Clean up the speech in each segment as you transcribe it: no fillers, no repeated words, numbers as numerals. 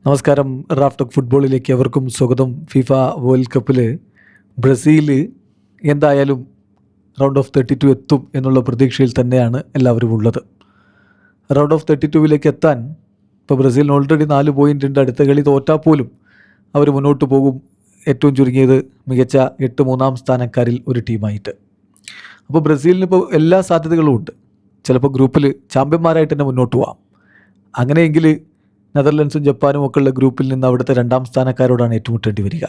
നമസ്കാരം. റാഫ്റ്റോക്ക് ഫുട്ബോളിലേക്ക് എവർക്കും സ്വാഗതം. ഫിഫ വേൾഡ് കപ്പിൽ ബ്രസീൽ എന്തായാലും റൗണ്ട് ഓഫ് 32 എത്തും എന്നുള്ള പ്രതീക്ഷയിൽ തന്നെയാണ് എല്ലാവരും ഉള്ളത്. റൗണ്ട് ഓഫ് 32 എത്താൻ ഇപ്പോൾ ബ്രസീലിന് ഓൾറെഡി 4 പോയിൻ്റ് ഉണ്ട്. അടുത്ത കളി തോറ്റാൽ പോലും അവർ മുന്നോട്ട് പോകും, ഏറ്റവും ചുരുങ്ങിയത് മികച്ച 8 മൂന്നാം സ്ഥാനക്കാരിൽ ഒരു ടീമായിട്ട്. അപ്പോൾ ബ്രസീലിന് ഇപ്പോൾ എല്ലാ സാധ്യതകളും ഉണ്ട്. ചിലപ്പോൾ ഗ്രൂപ്പിൽ ചാമ്പ്യന്മാരായിട്ട് തന്നെ മുന്നോട്ട് പോകാം. അങ്ങനെയെങ്കിൽ നെതർലൻഡ്സും ജപ്പാനും ഒക്കെ ഉള്ള ഗ്രൂപ്പിൽ നിന്ന് അവിടുത്തെ 2ാം സ്ഥാനക്കാരോടാണ് ഏറ്റുമുട്ടേണ്ടി വരിക.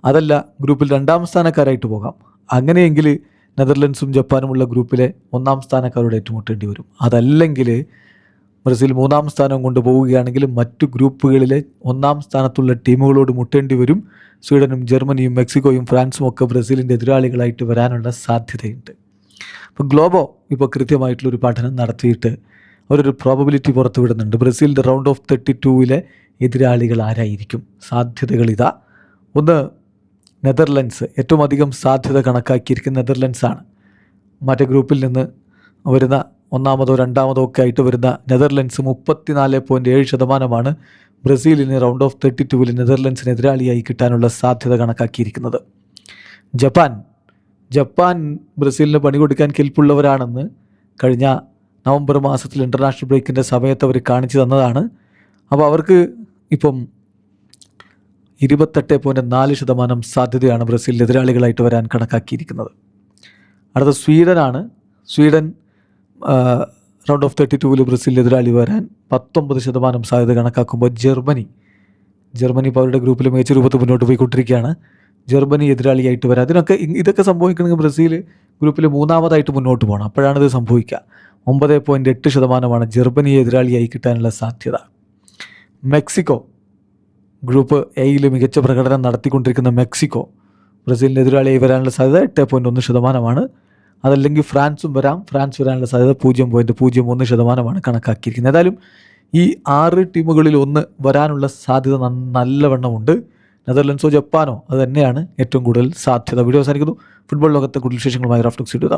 അതല്ല, ഗ്രൂപ്പിൽ 2ാം സ്ഥാനക്കാരായിട്ട് പോകാം. അങ്ങനെയെങ്കിൽ നെതർലൻഡ്സും ജപ്പാനുമുള്ള ഗ്രൂപ്പിലെ 1ാം സ്ഥാനക്കാരോട് ഏറ്റുമുട്ടേണ്ടി വരും. അതല്ലെങ്കിൽ ബ്രസീൽ 3ാം സ്ഥാനം കൊണ്ട് പോവുകയാണെങ്കിൽ മറ്റു ഗ്രൂപ്പുകളിലെ 1ാം സ്ഥാനത്തുള്ള ടീമുകളോട് മുട്ടേണ്ടി വരും. സ്വീഡനും ജർമ്മനിയും മെക്സിക്കോയും ഫ്രാൻസും ഒക്കെ ബ്രസീലിൻ്റെ എതിരാളികളായിട്ട് വരാനുള്ള സാധ്യതയുണ്ട്. അപ്പോൾ ഗ്ലോബോ ഇപ്പോൾ കൃത്യമായിട്ടുള്ളൊരു പഠനം നടത്തിയിട്ട് അവരൊരു പ്രോബബിലിറ്റി പുറത്തുവിടുന്നുണ്ട്. ബ്രസീലിൻ്റെ റൗണ്ട് ഓഫ് 32 എതിരാളികൾ ആരായിരിക്കും? സാധ്യതകൾ ഇതാ. ഒന്ന്, നെതർലൻഡ്സ്. ഏറ്റവും അധികം സാധ്യത കണക്കാക്കിയിരിക്കുന്ന നെതർലൻഡ്സാണ്. മറ്റേ ഗ്രൂപ്പിൽ നിന്ന് വരുന്ന 1ാമതോ 2ാമതോ ഒക്കെ ആയിട്ട് വരുന്ന നെതർലൻഡ്സ് 34.7% ബ്രസീലിന് റൗണ്ട് ഓഫ് 32 നെതർലൻഡ്സിന് എതിരാളിയായി കിട്ടാനുള്ള സാധ്യത കണക്കാക്കിയിരിക്കുന്നത്. ജപ്പാൻ ബ്രസീലിന് പണി കൊടുക്കാൻ കെൽപ്പുള്ളവരാണെന്ന് കഴിഞ്ഞ നവംബർ മാസത്തിൽ ഇൻ്റർനാഷണൽ ബ്രേക്കിൻ്റെ സമയത്ത് അവർ കാണിച്ചു തന്നതാണ്. അപ്പോൾ അവർക്ക് ഇപ്പം 28.4% സാധ്യതയാണ് ബ്രസീലിൻ്റെ എതിരാളികളായിട്ട് വരാൻ കണക്കാക്കിയിരിക്കുന്നത്. അടുത്ത സ്വീഡനാണ്. സ്വീഡൻ റൗണ്ട് ഓഫ് 32 ബ്രസീലിൻ്റെ എതിരാളി വരാൻ 19% സാധ്യത കണക്കാക്കുമ്പോൾ ജർമ്മനി ഇപ്പോൾ അവരുടെ ഗ്രൂപ്പിൽ മികച്ച രൂപത്തിൽ മുന്നോട്ട് പോയിക്കൊണ്ടിരിക്കുകയാണ്. ജർമ്മനി എതിരാളിയായിട്ട് വരാം. ഇതൊക്കെ സംഭവിക്കണമെങ്കിൽ ബ്രസീൽ ഗ്രൂപ്പിൽ 3ാമതായിട്ട് മുന്നോട്ട് പോകണം. അപ്പോഴാണ് ഇത് സംഭവിക്കുക. 9.8% ജർമ്മനിയെ എതിരാളിയായി കിട്ടാനുള്ള സാധ്യത. മെക്സിക്കോ, ഗ്രൂപ്പ് എയിൽ മികച്ച പ്രകടനം നടത്തിക്കൊണ്ടിരിക്കുന്ന മെക്സിക്കോ ബ്രസീലിൻ്റെ എതിരാളിയായി വരാനുള്ള സാധ്യത 8.1%. അതല്ലെങ്കിൽ ഫ്രാൻസും വരാം. ഫ്രാൻസ് വരാനുള്ള സാധ്യത 0.01% കണക്കാക്കിയിരിക്കുന്നത്. ഏതായാലും ഈ 6 ടീമുകളിൽ ഒന്ന് വരാനുള്ള സാധ്യത നല്ലവണ്ണമുണ്ട്. നെതർലൻഡ്സോ ജപ്പാനോ അത് തന്നെയാണ് ഏറ്റവും കൂടുതൽ സാധ്യത. വീഡിയോ അവസാനിക്കുന്നു. ഫുട്ബോൾ ലോകത്തെ കൂടുതൽ വിശേഷങ്ങളുമായി റാഫ്റ്റോക്സ് ഇടുക.